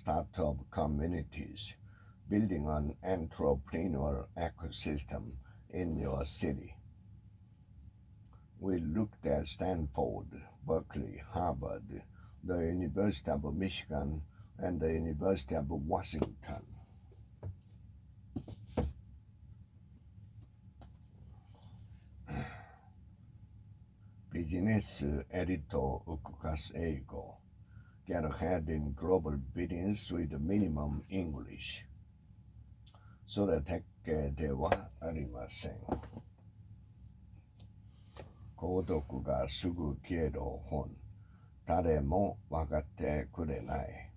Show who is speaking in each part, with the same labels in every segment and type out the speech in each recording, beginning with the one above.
Speaker 1: startup communities, building an entrepreneurial ecosystem in your city. We looked at Stanford, Berkeley, Harvard, the University of Michigan, and the University of Washington. Business editor Ukukas Eigo. Get ahead in global business with minimum English. それだけではありません。購読がすぐ消える本。誰も分かってくれない。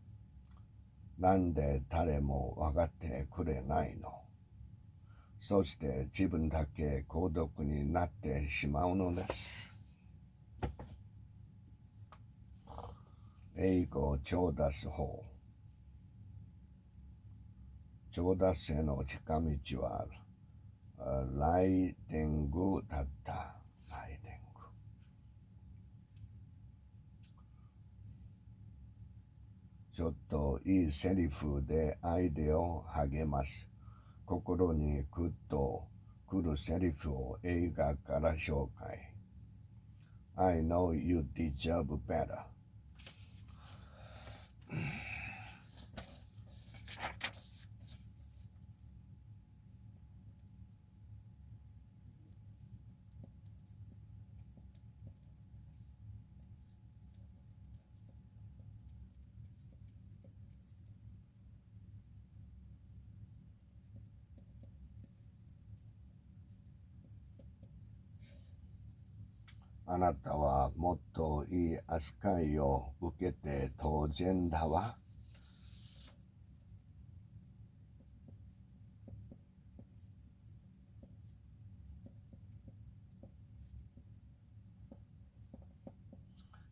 Speaker 1: なんで誰も分かってくれないの？そして自分だけ購読になってしまうのです。英語を調達法。調達への近道はライディングだった。ライディング。ちょっといいセリフで相手を励ます。心にグッとくるセリフを映画から紹介。I know you deserve better. あなたはもっといい扱いを受けて当然だわ。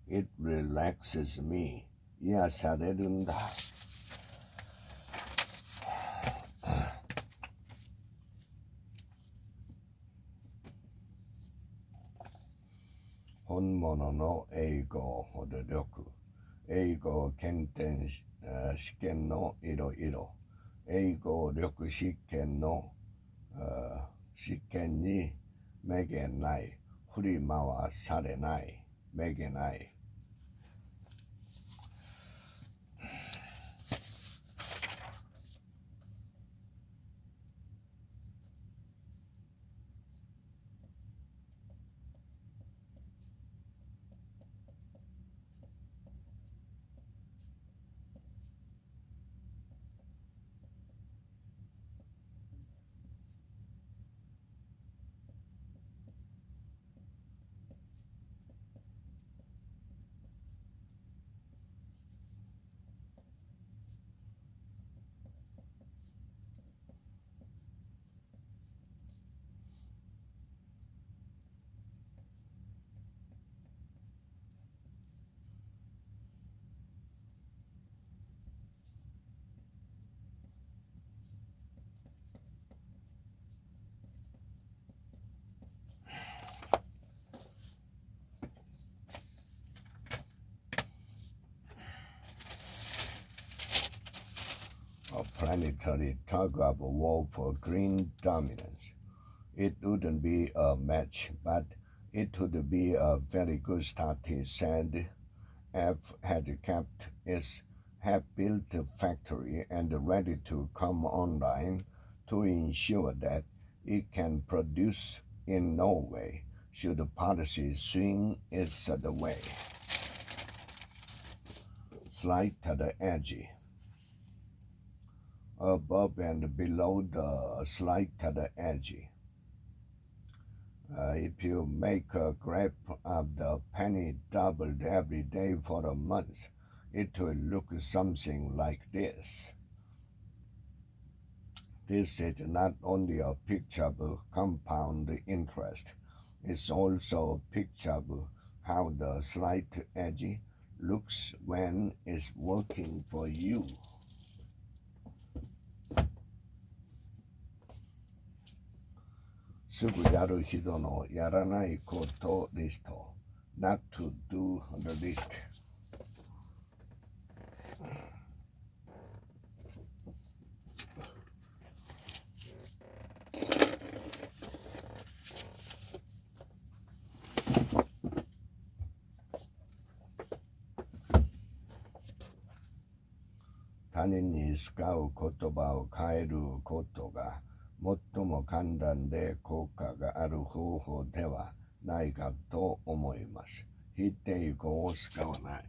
Speaker 1: It relaxes me. 癒されるんだ。本物の英語ほど力。英語検定試験のいろいろ。英語力試験の試験にめげない。振り回されない。めげない。A planetary tug of war for green dominance. It wouldn't be a match, but it would be a very good start, he said. F had kept its half-built factory and ready to come online to ensure that it can produce in Norway should policy swing its way. Slight to the edge. Above and below the slight to the edge. If you make a graph of the penny doubled every day for a month, it will look something like this. This is not only a picture of compound interest, it's also a picture of how the slight edge looks when it's working for you. すぐやる人のやらないことリスト。Not to do the list. 他人に使う言葉を変えることが最も簡単で効果がある方法ではないかと思います。否定語を使わない。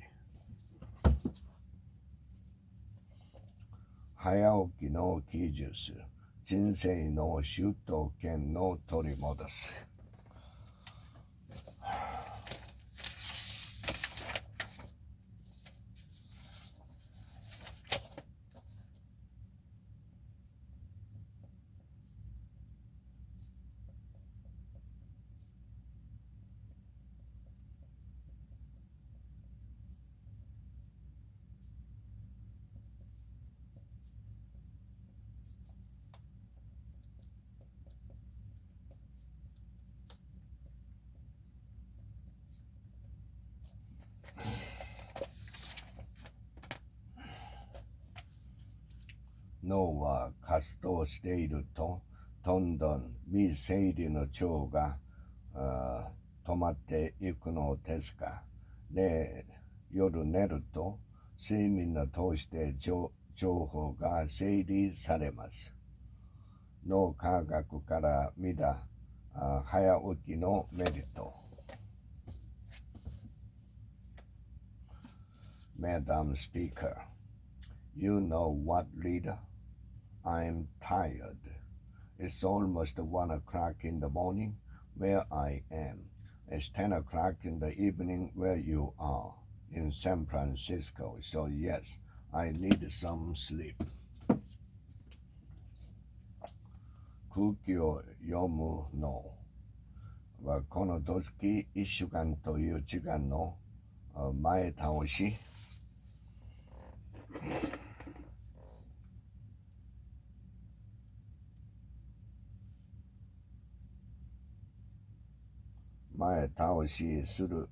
Speaker 1: 早起きの技術、人生の主導権を取り戻す。脳は活動していると、どんどん未整理の腸が止まっていくのですが、で、夜寝ると睡眠を通して情報が整理されます。脳科学から見た早起きのメリット。Madam Speaker, you know what, leader? I'm tired. It's almost 1 o'clock in the morning where I am. It's 10 o'clock in the evening where you are in San Francisco. So yes, I need some sleep. 空気を読むのはこの時1週間という時間の前倒し。前倒しする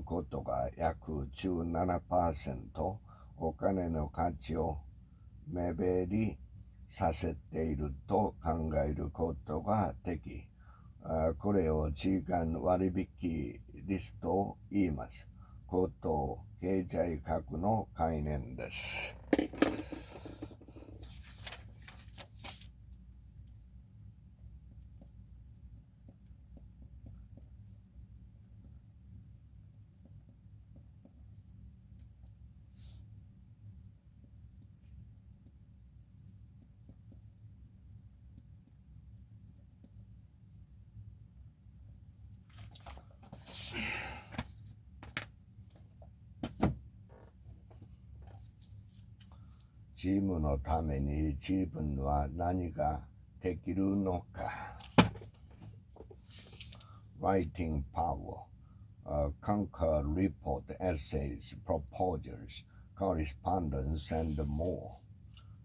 Speaker 1: ことが約 17% お金の価値を目減りさせていると考えることができ、これを時間割引リストと言います。高等経済学の概念です。チームのために自分は何ができるのか。Writing power, conquer report, essays, proposals, correspondence, and more.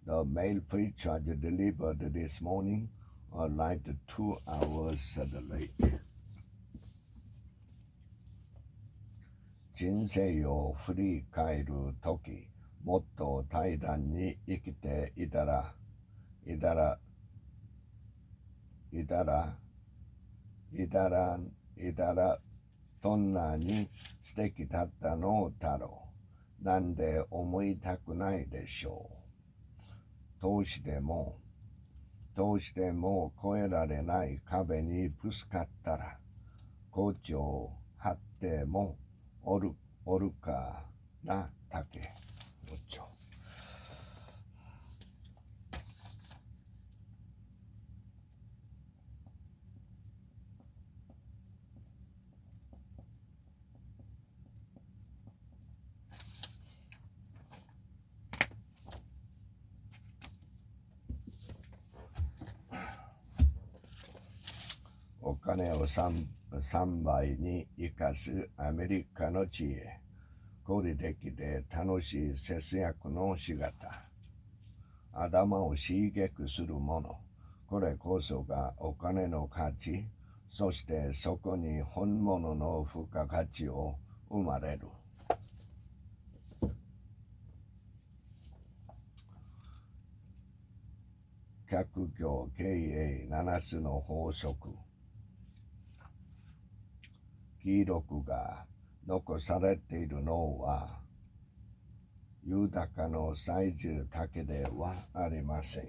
Speaker 1: The mail featured delivered this morning arrived 2 hours late. 人生を振り返るとき、もっと大胆に生きていたらどんなに素敵だったのだろう。なんで思いたくないでしょう。どうしても越えられない壁にぶつかったら、コーチを張ってもおるかなだけ。お金を3倍に生かすアメリカの知恵。合理的で楽しい節約の仕方。頭を刺激するもの。これこそがお金の価値。そしてそこに本物の付加価値を生まれる。客業経営7つの法則。記録が残されている脳は豊かのサイズだけではありません。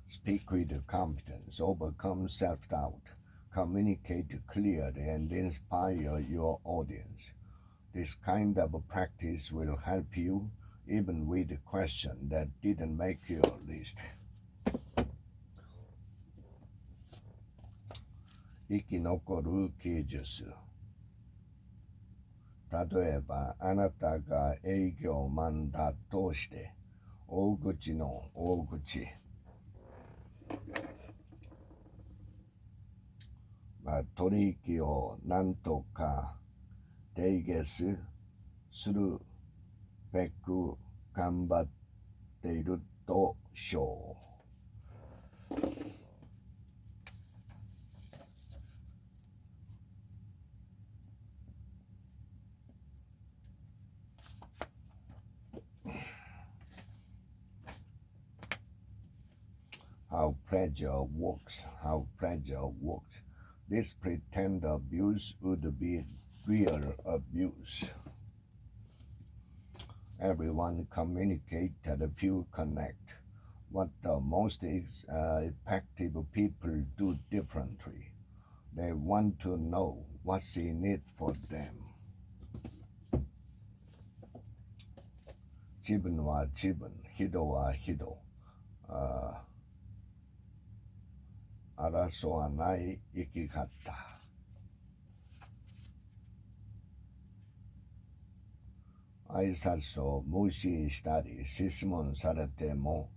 Speaker 1: Speak with competence, overcome self-doubt, communicate clearly, and inspire your audience. This kind of practice will help you even with a question that didn't make your list. 生き残る技術。例えば、あなたが営業マンだとして、大口の大口、取引をなんとか提言するべく頑張っているとしょう。How pleasure works, how pleasure works. This pretend abuse would be real abuse. Everyone communicate and a few connect. What the most effective people do differently. They want to know what's in it for them. 自分は自分、人は人。争わない生き方。挨拶を無視したり質問されても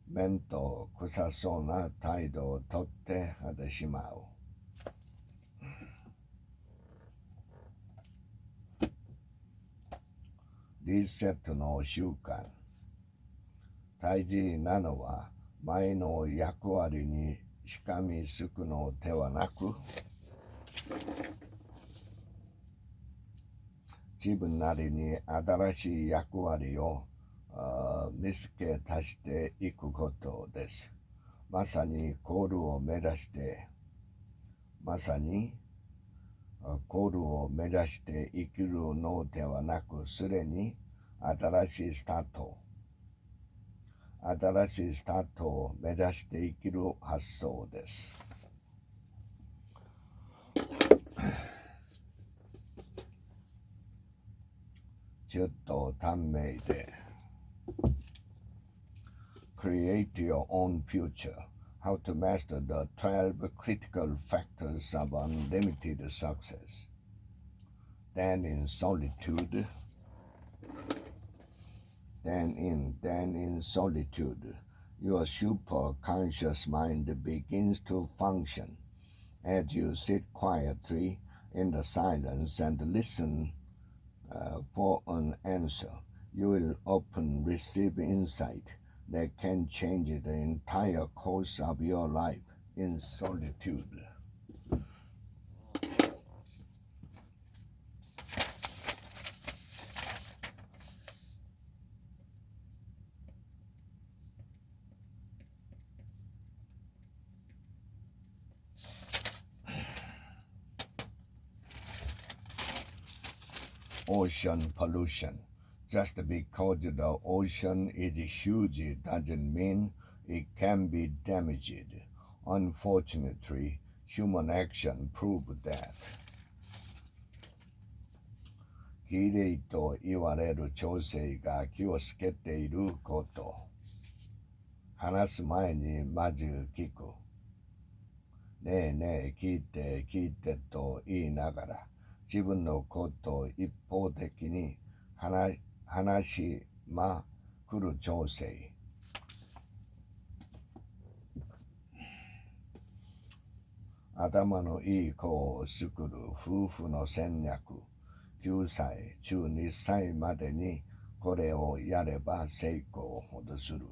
Speaker 1: 面と臭そうな態度をとってしまう。リセットの習慣。大事なのは前の役割にしかみつくのではなく、自分なりに新しい役割を見つけ出していくことです。まさにゴールを目指して生きるのではなく、すでに新しいスタートを目指して生きる発想です。ちょっと短命で。Create your own future. How to master the 12 critical factors of unlimited success. Then in solitude, your superconscious mind begins to function. As you sit quietly in the silence and listen for an answer, you will often receive insight that can change the entire course of your life in solitude. Ocean pollution. Just because the ocean is huge doesn't mean it can be damaged. Unfortunately, human action proved that. きれいと言われる調整が気をつけていること。話す前にまず聞く。ねえねえ、聞いてと言いながら、自分のことを一方的に話しまくる調整。頭のいい子を作る夫婦の戦略。9歳、12歳までにこれをやれば成功ほどする。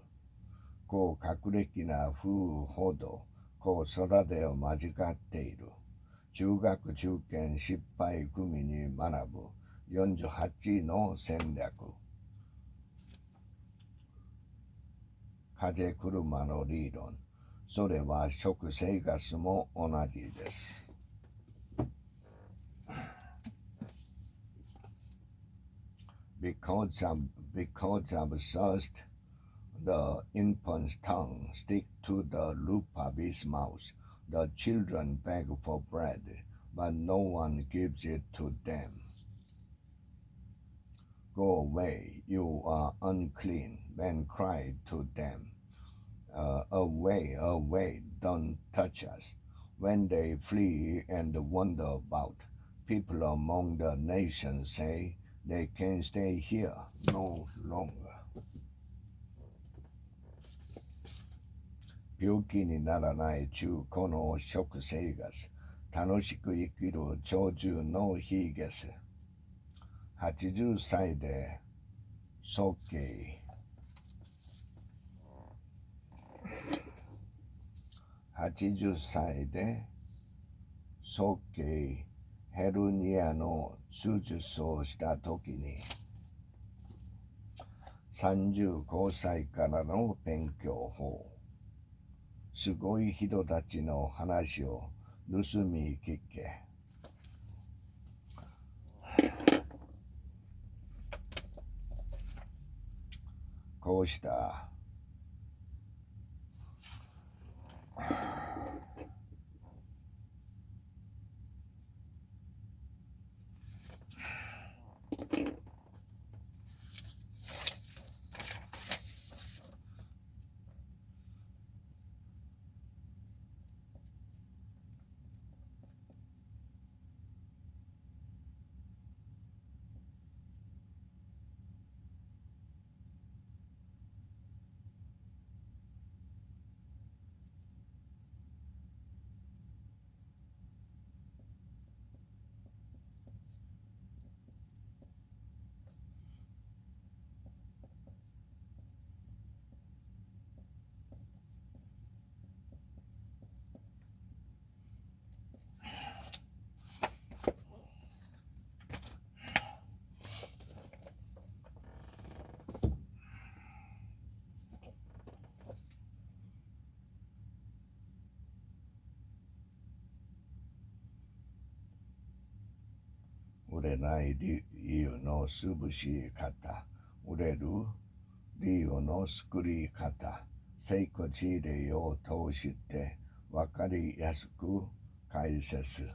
Speaker 1: 高学歴な夫婦ほど子育てを間違っている。中学受験失敗組に学ぶ48の戦略。風車の理論。それは食生活も同じです。because of thirst, the infant's tongue stick to the roof of his mouth. The children beg for bread, but no one gives it to them. Go away, you are unclean. Men cried to them, away, away, don't touch us. When they flee and wander about, people among the nations say, they can stay here no longer. 病気にならない中古の食生活、楽しく生きる長寿の日月。80歳で早慶。80歳で早慶ヘルニアの手術をしたときに、35歳からの勉強法、すごい人たちの話を盗み聞け。こうした売れない理由の潰し方、売れる理由の作り方、成功事例を通して分かりやすく解説。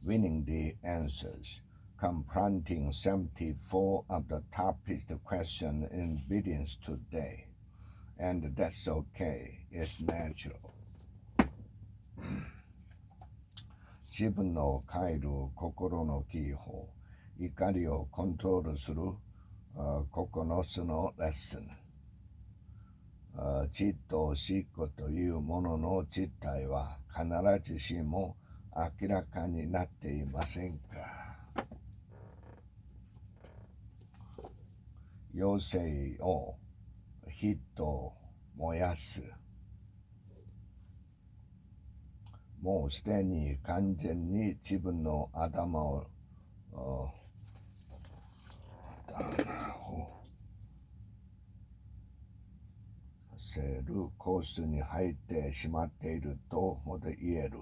Speaker 1: Winning the answers, confronting 74 of the toughest questions in business today, and that's okay, it's natural. 自分の変える心のキー法、怒りをコントロールする9つのレッスン。知と思考というものの実態は必ずしも明らかになっていませんか。余生を火と燃やす。もうすでに完全に自分の頭をせるコースに入ってしまっているともで言える。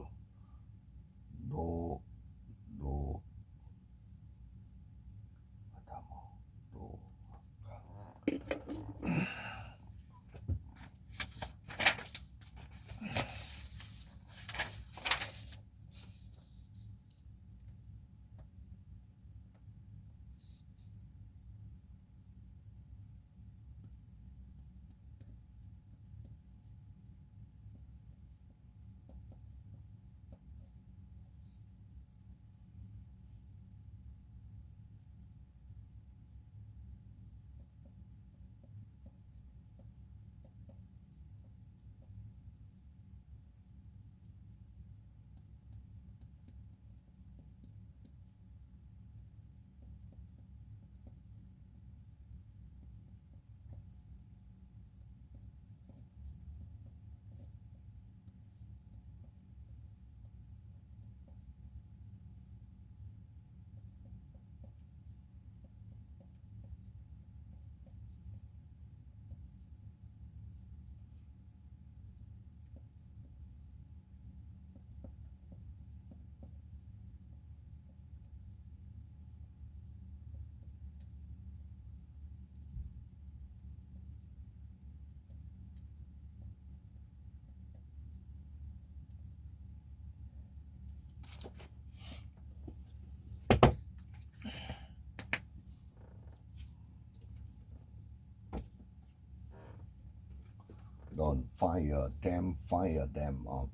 Speaker 1: Don't fire them up.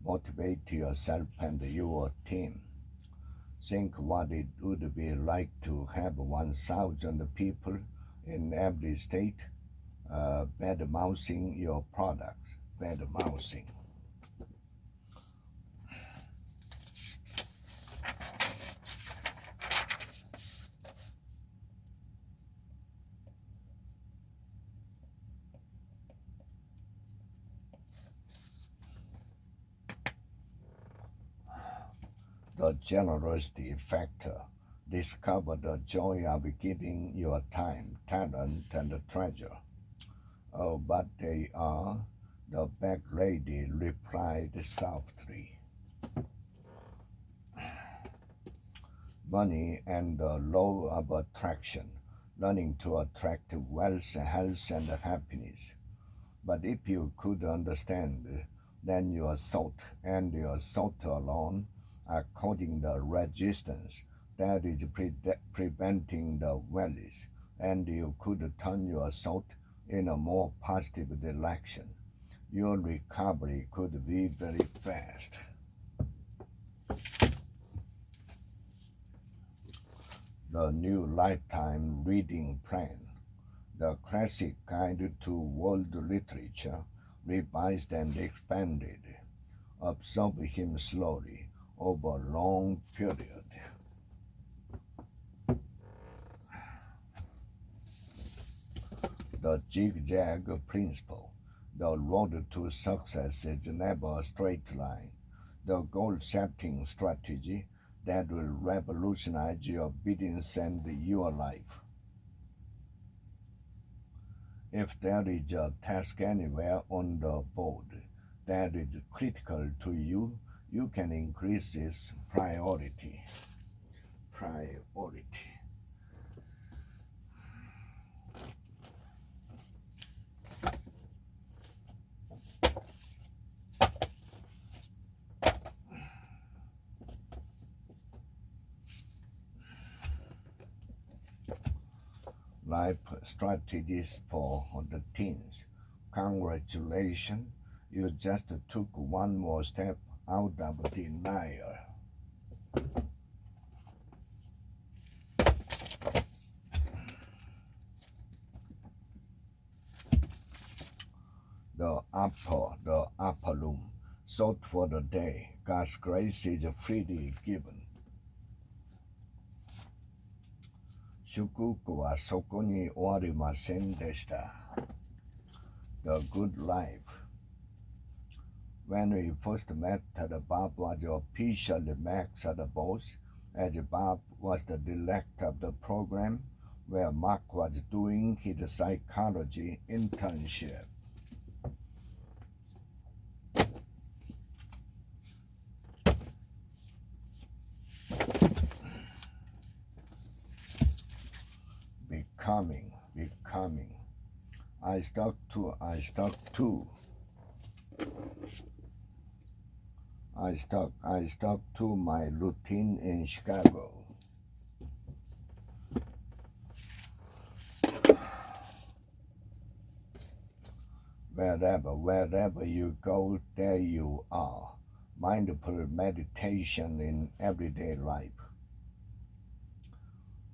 Speaker 1: Motivate yourself and your team. Think what it would be like to have 1,000 people in every state bad mouthing your products. Bad mouthing. The generosity factor. Discover the joy of giving your time, talent, and treasure. Oh, but they are, the back lady replied softly. Money and the law of attraction, learning to attract wealth, health, and happiness. But if you could understand, then your thought and your thought alone are causing the resistance that is preventing the wealth, and you could turn your thought in a more positive direction. Your recovery could be very fast. The new lifetime reading plan. The classic guide to world literature, revised and expanded. Absorb him slowly over a long period. The zigzag principle. The road to success is never a straight line. The goal setting strategy that will revolutionize your business and your life. If there is a task anywhere on the board that is critical to you, you can increase its priority. Priority. Life strategies for the teens. Congratulations, you just took one more step out of denial. The upper room. Thought for the day. God's grace is freely given. 祝福はそこに終わりませんでした。The Good Life. When we first met, Bob was officially Max the boss, as Bob was the director of the program where Mark was doing his psychology internship. Becoming. I stuck to my routine in Chicago. Wherever you go, there you are. Mindful meditation in everyday life.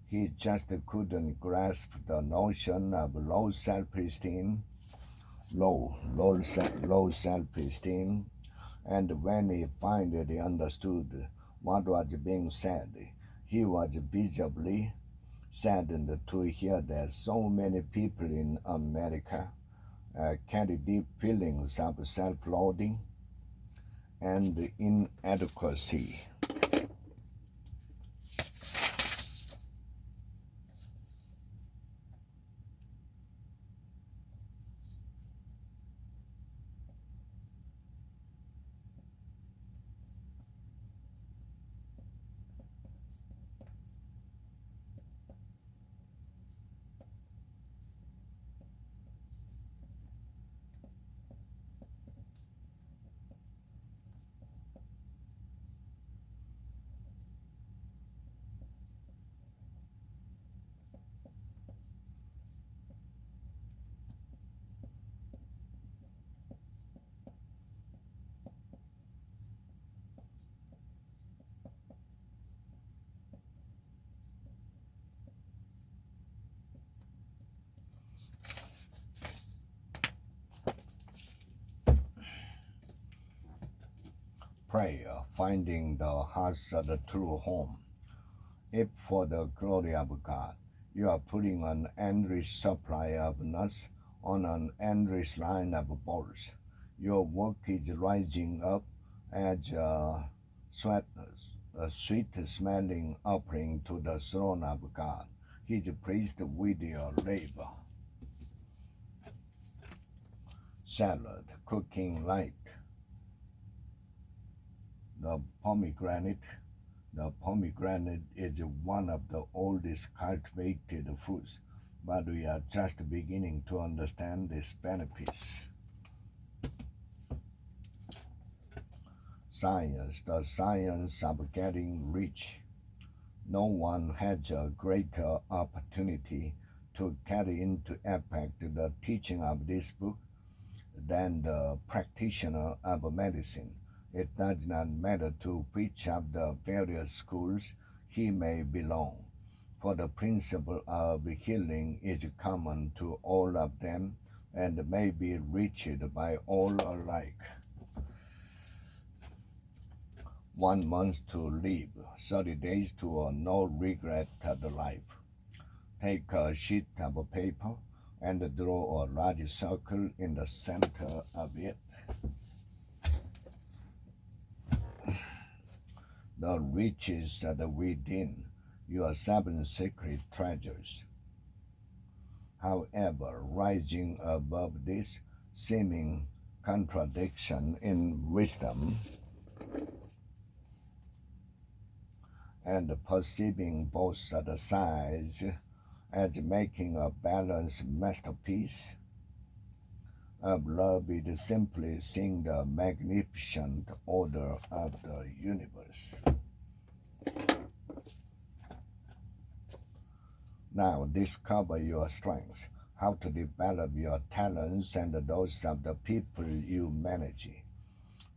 Speaker 1: He just couldn't grasp the notion of low self-esteem, and when he finally understood what was being said, he was visibly saddened to hear that so many people in America carry deep feelings of self-loathing and inadequacy. prayer, finding the heart's the true home. If for the glory of God, you are putting an endless supply of nuts on an endless line of balls, your work is rising up as a sweet-smelling offering to the throne of God. He is pleased with your labor. Salad, cooking light. The pomegranate is one of the oldest cultivated fruits, but we are just beginning to understand its benefits. Science, the science of getting rich. No one has a greater opportunity to carry into effect the teaching of this book than the practitioner of medicine. It does not matter to which of the various schools he may belong, for the principle of healing is common to all of them and may be reached by all alike. 1 month to live, 30 days to a no regret life. Take a sheet of paper and draw a large circle in the center of it. The riches that are within your 7 secret treasures. However, rising above this seeming contradiction in wisdom and perceiving both sides as making a balanced masterpiece of love is simply seeing the magnificent order of the universe. Now discover your strengths, how to develop your talents and those of the people you manage.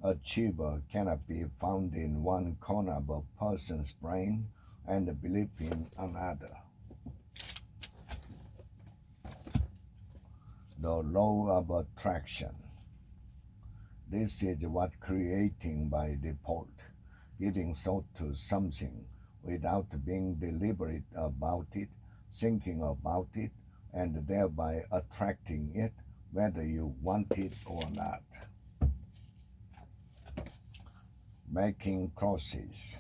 Speaker 1: Achiever cannot be found in one corner of a person's brain and belief in another. The law of attraction. This is what creating by default, giving thought to something without being deliberate about it, thinking about it, and thereby attracting it whether you want it or not. Making crosses.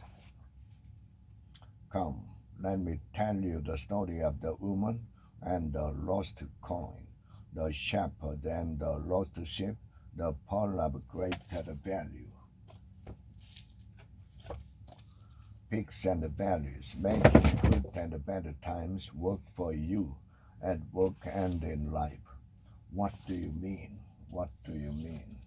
Speaker 1: Come, let me tell you the story of the woman and the lost coin, the shepherd and the lost sheep, the pearl of greater value. Peaks and valleys, making good and bad times work for you at work and in life. What do you mean? What do you mean?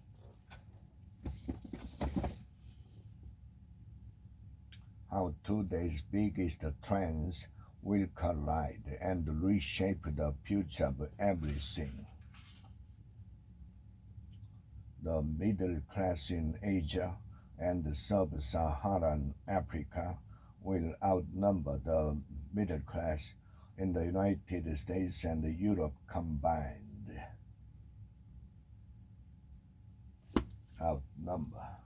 Speaker 1: How today's biggest trends will collide and reshape the future of everything. The middle class in Asia and sub-Saharan Africa will outnumber the middle class in the United States and Europe combined. Outnumber.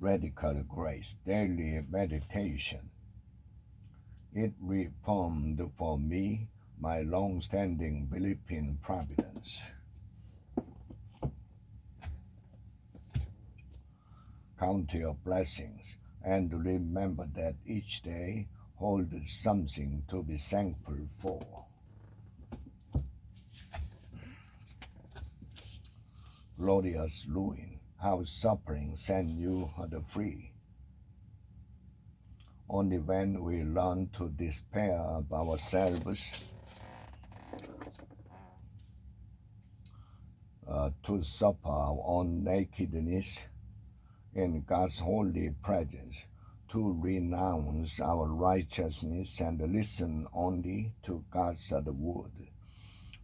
Speaker 1: Radical grace, daily meditation. It reformed for me my long-standing belief in providence. Count your blessings and remember that each day holds something to be thankful for. Glorious ruin, how suffering sends you free. Only when we learn to despair of ourselves, to suffer our own nakedness in God's holy presence, to renounce our righteousness and listen only to God's word,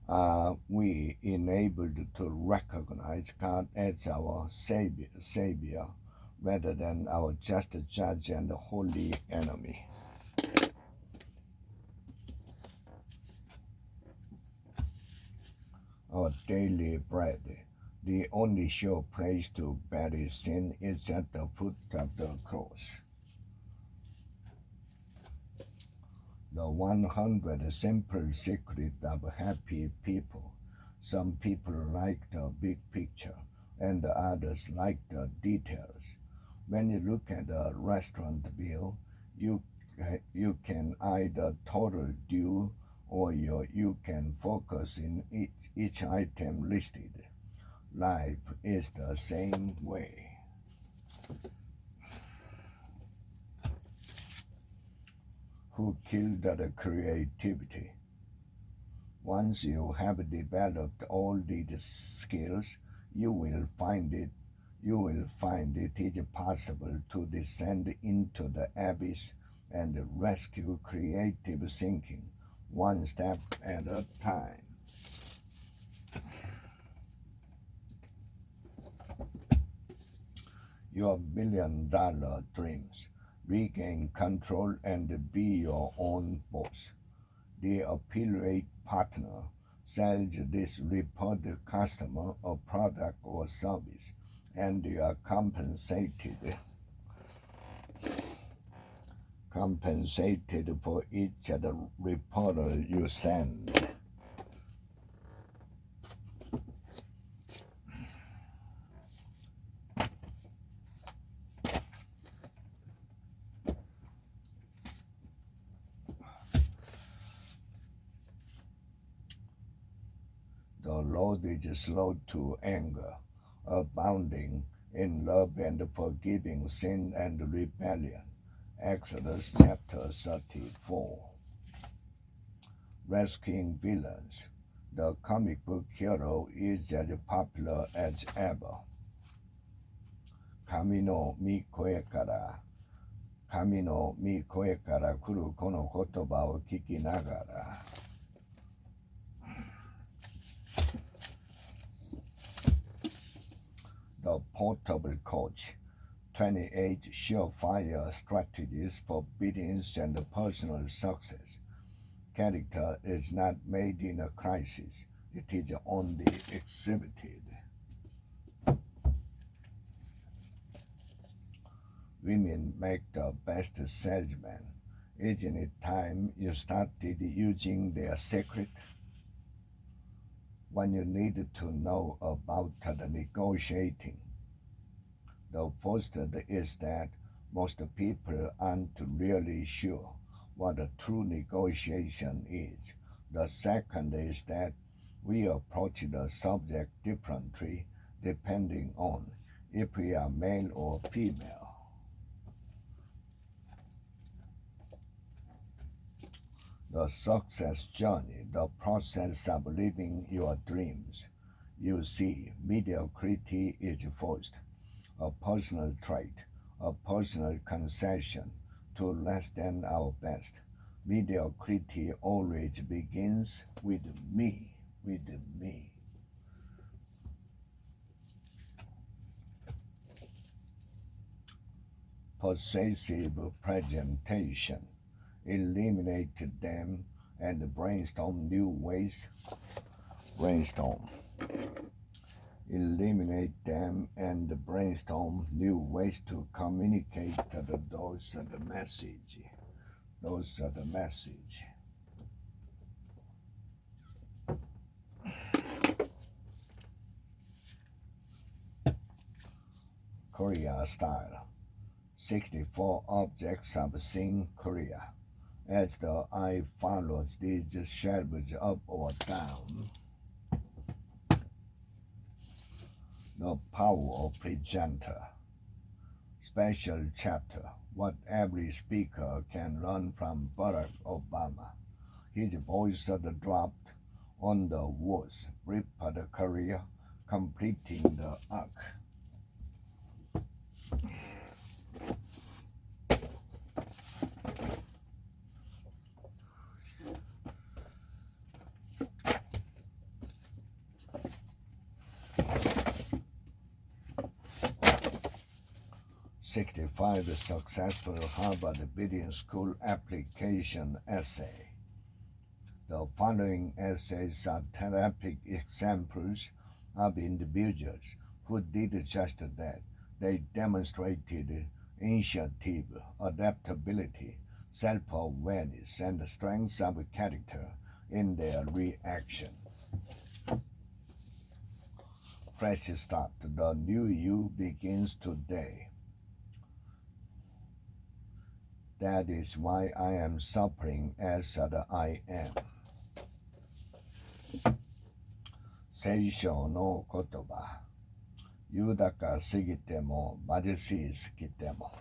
Speaker 1: Are we enabled to recognize God as our Savior rather than our just judge and holy enemy? Our daily bread. The only sure place to bury sin is at the foot of the cross. The 100 simple secrets of happy people. Some people like the big picture, and others like the details. When you look at a restaurant bill, you can either total due or you can focus in each item listed. Life is the same way. Who killed the creativity? Once you have developed all these skills, you will find it is possible to descend into the abyss and rescue creative thinking one step at a time. Your $1 billion dreams. Regain control and be your own boss. The affiliate partner sells this reported customer a product or service, and you are compensated for each reporter you send. The Lord is slow to anger, abounding in love and forgiving sin and rebellion. Exodus chapter 34. Rescuing villains. The comic book hero is as popular as ever. 神の御声から来るこの言葉を聞きながら、The Portable Coach, 28 surefire strategies for business and personal success. Character is not made in a crisis, it is only exhibited. Women make the best salesmen. Isn't it time you started using their secret? When you need to know about the negotiating, the first is that most people aren't really sure what a true negotiation is. The second is that we approach the subject differently depending on if we are male or female. The success journey, the process of living your dreams. You see, mediocrity is first, a personal trait, a personal concession to less than our best. Mediocrity always begins with me. Persuasive presentation. Eliminate them and brainstorm new ways. Eliminate them and brainstorm new ways to communicate those are the message. Korea style. 64 objects of Sing Korea. As the eye follows these shadows up or down, the power of presenter. Special chapter. What every speaker can learn from Barack Obama. His voice dropped on the words brief for the career, completing the arc. 65 successful Harvard Business School application essay. The following essays are typical examples of individuals who did just that. They demonstrated initiative, adaptability, self-awareness, and strength of character in their reaction. Fresh start. The new you begins today. That is why I am suffering as I am. 聖書の言葉。豊かすぎても貧しすぎても。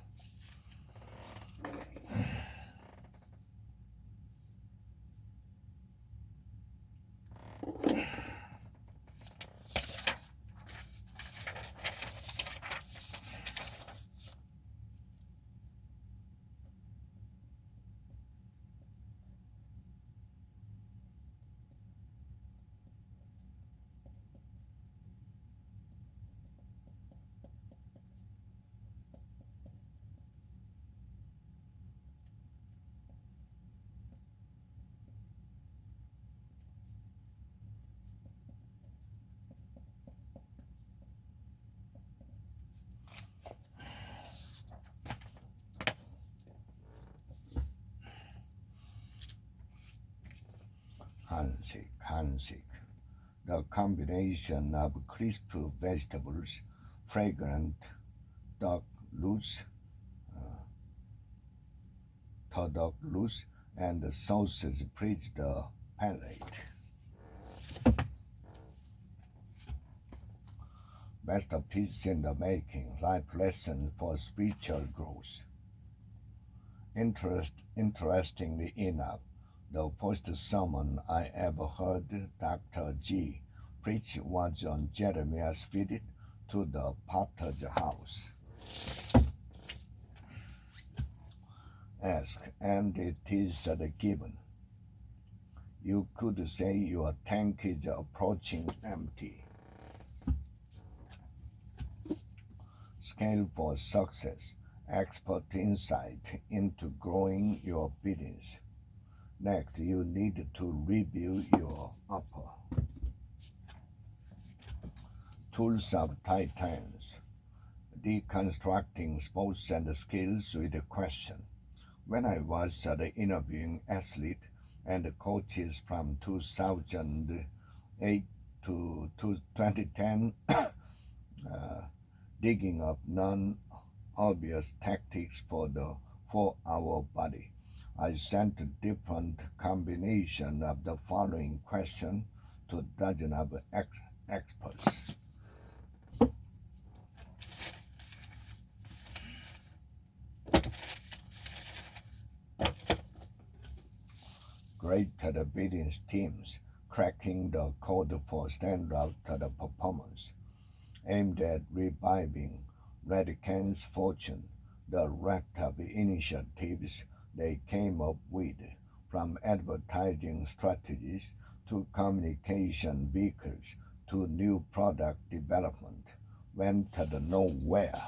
Speaker 1: Hansik. The combination of crisp vegetables, fragrant duck loose, turduck loose, and the sauces please the palate. Masterpiece in the making, life lesson for spiritual growth. Interestingly enough, the first sermon I ever heard Dr. G preach was on Jeremiah's visit to the potter's house. Ask, and it is given. You could say your tank is approaching empty. Scale for success, expert insight into growing your business. Next, you need to review your upper. Tools of Titans. Deconstructing sports and skills with a question. When I was interviewing athletes and coaches from 2008 to 2010, digging up non-obvious tactics for our body, I sent a different combination of the following question to dozens of experts. Great business teams cracking the code for standout performance, aimed at reviving Redican's fortune, the raft of initiatives they came up with, from advertising strategies to communication vehicles to new product development, went nowhere.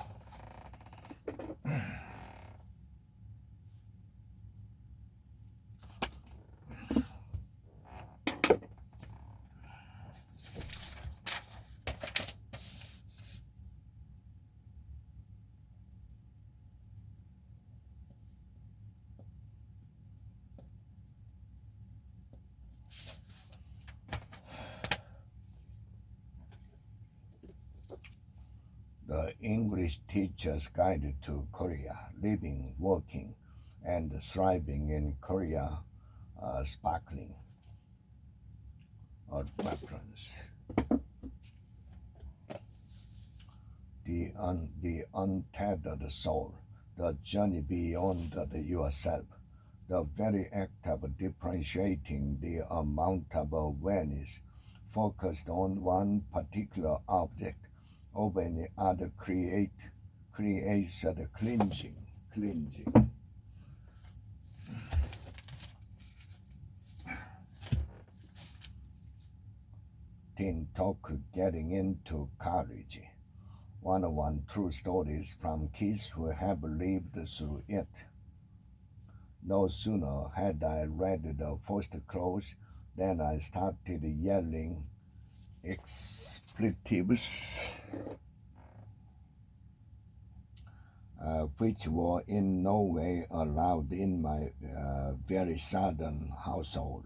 Speaker 1: The English Teacher's Guide to Korea, Living, Working, and Thriving in Korea, sparkling. A reference. The untethered soul, the journey beyond yourself, the very act of differentiating the amount of awareness focused on one particular object over any other creates the cleansing. Teen talk getting into college. 101 true stories from kids who have lived through it. No sooner had I read the first clause than I started yelling expletives, which were in no way allowed in my very southern household.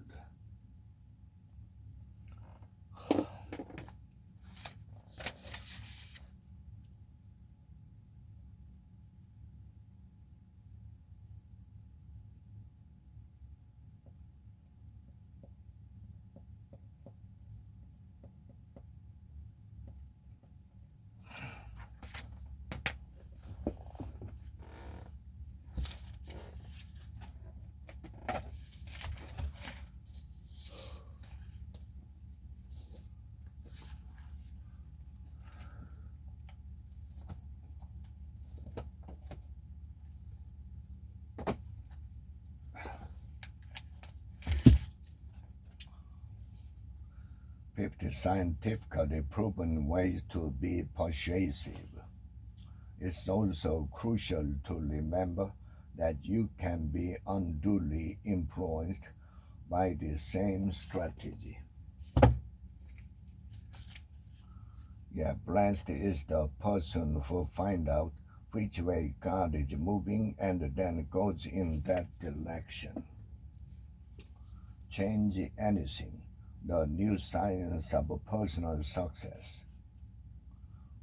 Speaker 1: 50 scientifically proven ways to be persuasive. It's also crucial to remember that you can be unduly influenced by the same strategy. Yeah, blessed is the person who finds out which way God is moving and then goes in that direction. Change anything, the new science of personal success.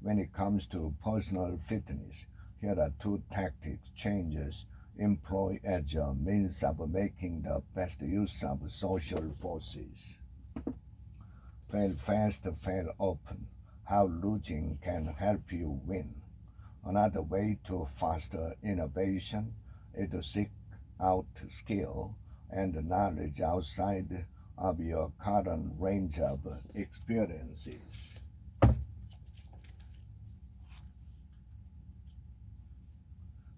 Speaker 1: When it comes to personal fitness, here are two tactics changes employ as a means of making the best use of social forces. Fail fast, fail often. How losing can help you win. Another way to foster innovation is to seek out skill and knowledge outside of your current range of experiences.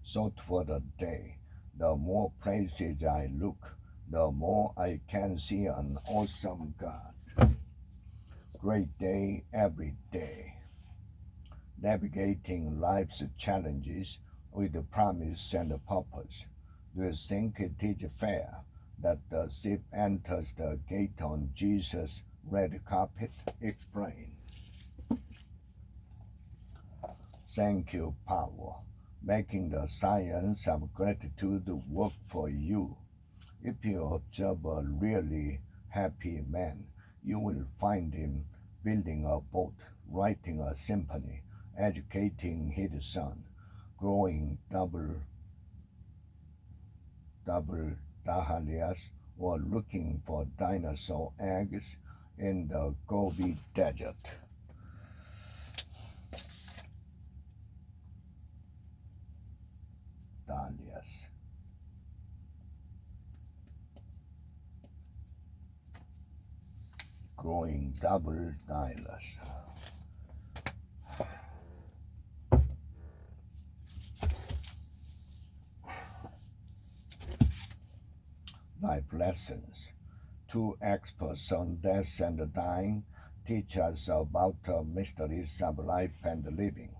Speaker 1: So for the day, the more places I look, the more I can see an awesome God. Great day every day. Navigating life's challenges with promise and purpose. Do you think it is fair that the ship enters the gate on Jesus' red carpet? Explain. Thank you, power, making the science of gratitude work for you. If you observe a really happy man, you will find him building a boat, writing a symphony, educating his son, growing double dahlias, or looking for dinosaur eggs in the Gobi Desert. Dahlias. Growing double dahlias. Life lessons. Two experts on death and dying teach us about the mysteries of life and living.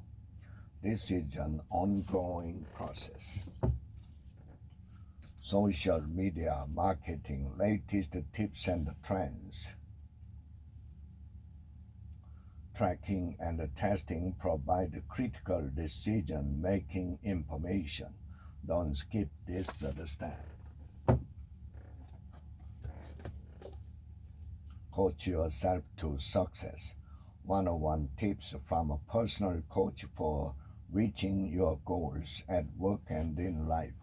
Speaker 1: This is an ongoing process. Social media marketing, latest tips and trends. Tracking and testing provide critical decision-making information. Don't skip this step. Coach yourself to success. 101 tips from a personal coach for reaching your goals at work and in life.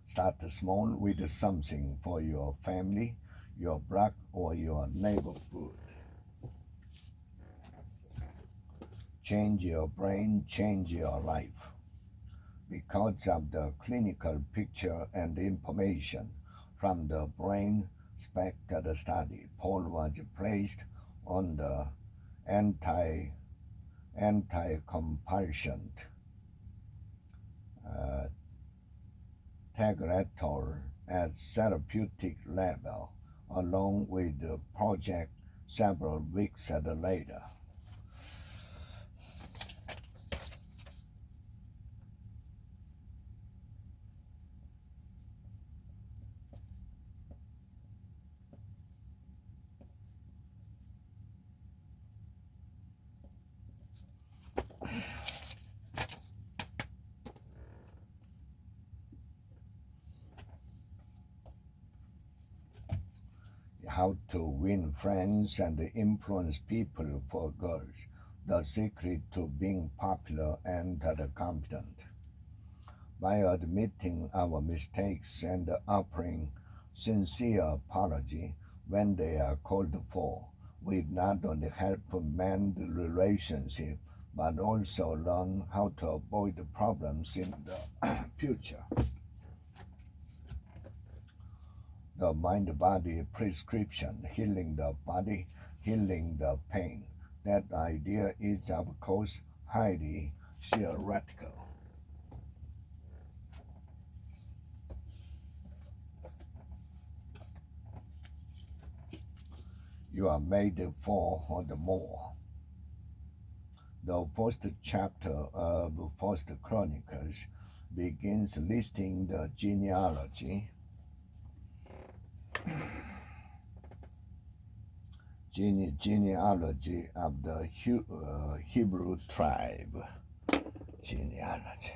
Speaker 1: Start small with something for your family, your block, or your neighborhood. Change your brain, change your life. Because of the clinical picture and information from the brain spectator study, Paul was placed on the anti-compulsant Tegretol at therapeutic level, along with the project several weeks later. how to win friends and influence people for girls, the secret to being popular and competent. By admitting our mistakes and offering sincere apology when they are called for, we not only help mend relationship but also learn how to avoid problems in the future. The mind-body prescription, healing the body, healing the pain. That idea is, of course, highly theoretical. You are made for the more. The first chapter of First Chronicles begins listing the genealogy of the Hebrew tribe. Genealogy.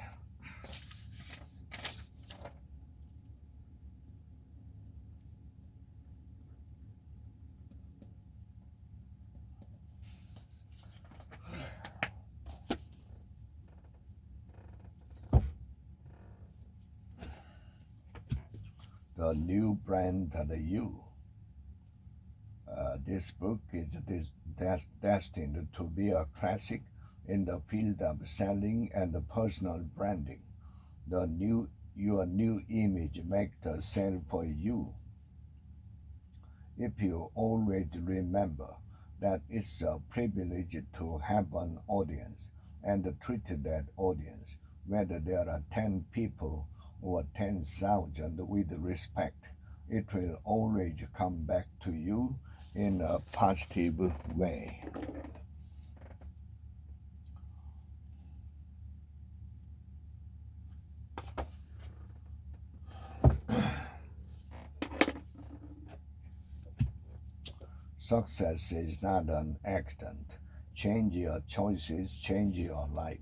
Speaker 1: The new brand of you. This book is destined to be a classic in the field of selling and personal branding. Your new image makes the sale for you. If you always remember that it's a privilege to have an audience and treat that audience, whether there are 10 people or 10,000, with respect, it will always come back to you in a positive way. Success is not an accident. Change your choices, change your life.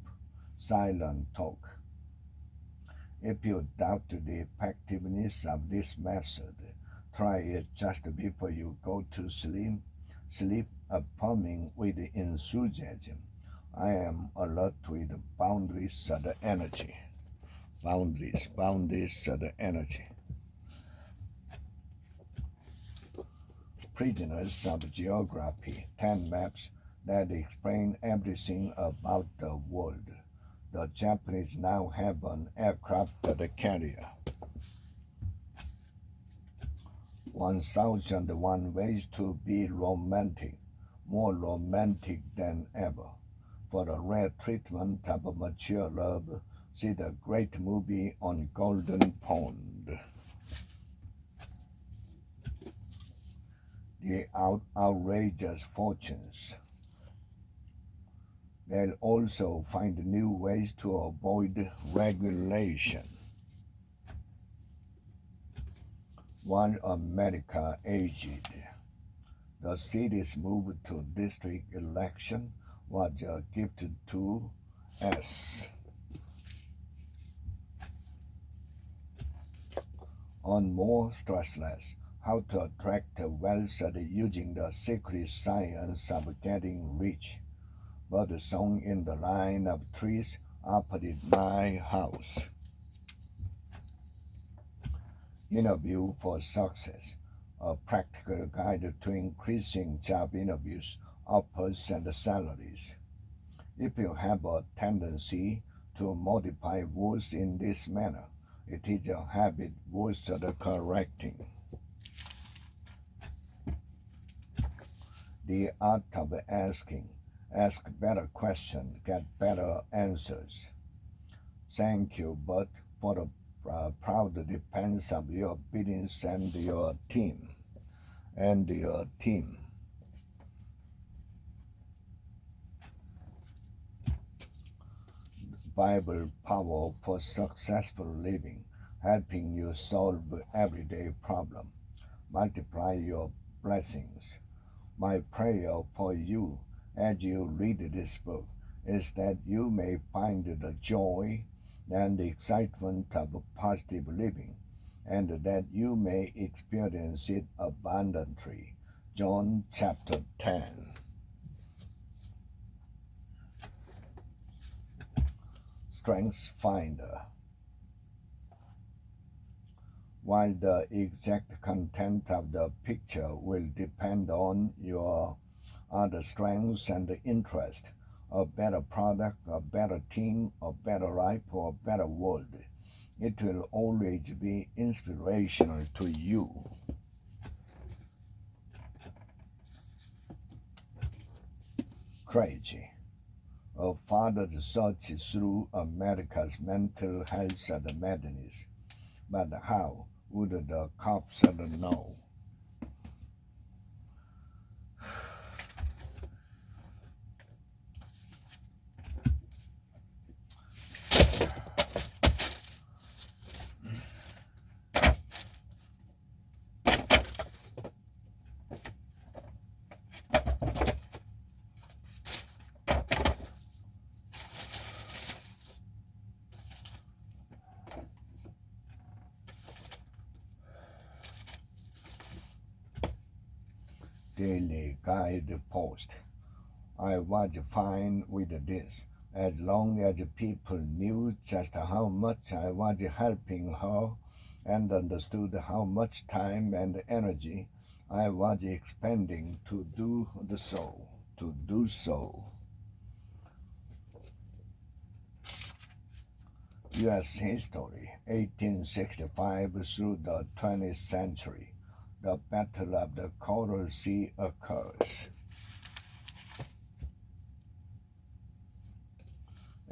Speaker 1: Silent talk. If you doubt the effectiveness of this method, try it just before you go to sleep. Sleep affirming with enthusiasm. I am alert with boundaries of the energy. Boundaries of the energy. Prisoners of Geography, 10 maps that explain everything about the world. The Japanese now have an aircraft carrier. 1001 ways to be romantic, more romantic than ever. For a rare treatment of mature love, see the great movie on Golden Pond. The outrageous fortunes. They'll also find new ways to avoid regulation. One America aged. The city's move to district election was a gift to us. On more stressless, how to attract wealth using the secret science of getting rich. Bird song in the line of trees opposite my house. Interview for Success, a practical guide to increasing job interviews, offers, and salaries. If you have a tendency to modify words in this manner, it is a habit worth correcting. The art of asking. Ask better questions, get better answers. Thank you, but for the proud depends of your business and your team. Bible power for successful living, helping you solve everyday problem. Multiply your blessings. My prayer for you as you read this book is that you may find the joy and the excitement of positive living and that you may experience it abundantly. John chapter 10. Strength Finder. While the exact content of the picture will depend on your other strengths and interests, a better product, a better team, a better life, or a better world, it will always be inspirational to you. Crazy. A father's search through America's mental health and madness. But how would the cops know? Daily Guide Post. I was fine with this, as long as people knew just how much I was helping her and understood how much time and energy I was expending to do so. U.S. history, 1865 through the 20th century. The Battle of the Coral Sea occurs.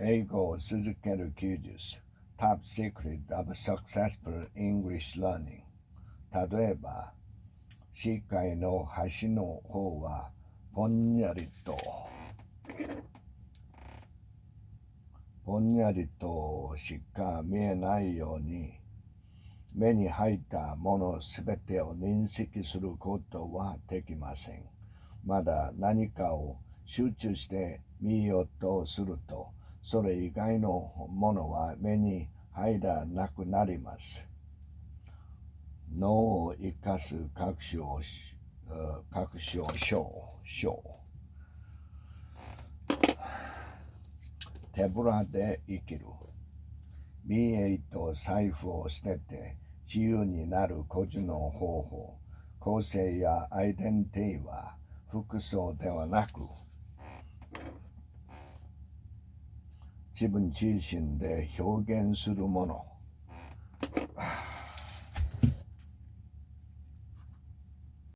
Speaker 1: Eigo Suzuki quizzes, top secret of successful English learning. 例えば、世界の端の方はぼんやりとしか見えないように、目に入ったものすべてを認識することはできません。まだ何かを集中して見ようとすると、それ以外のものは目に入らなくなります。脳を生かす各種章。手ぶらで生きる。見栄と財布を捨てて自由になる個人の方法。個性やアイデンティティは服装ではなく、自分自身で表現するもの。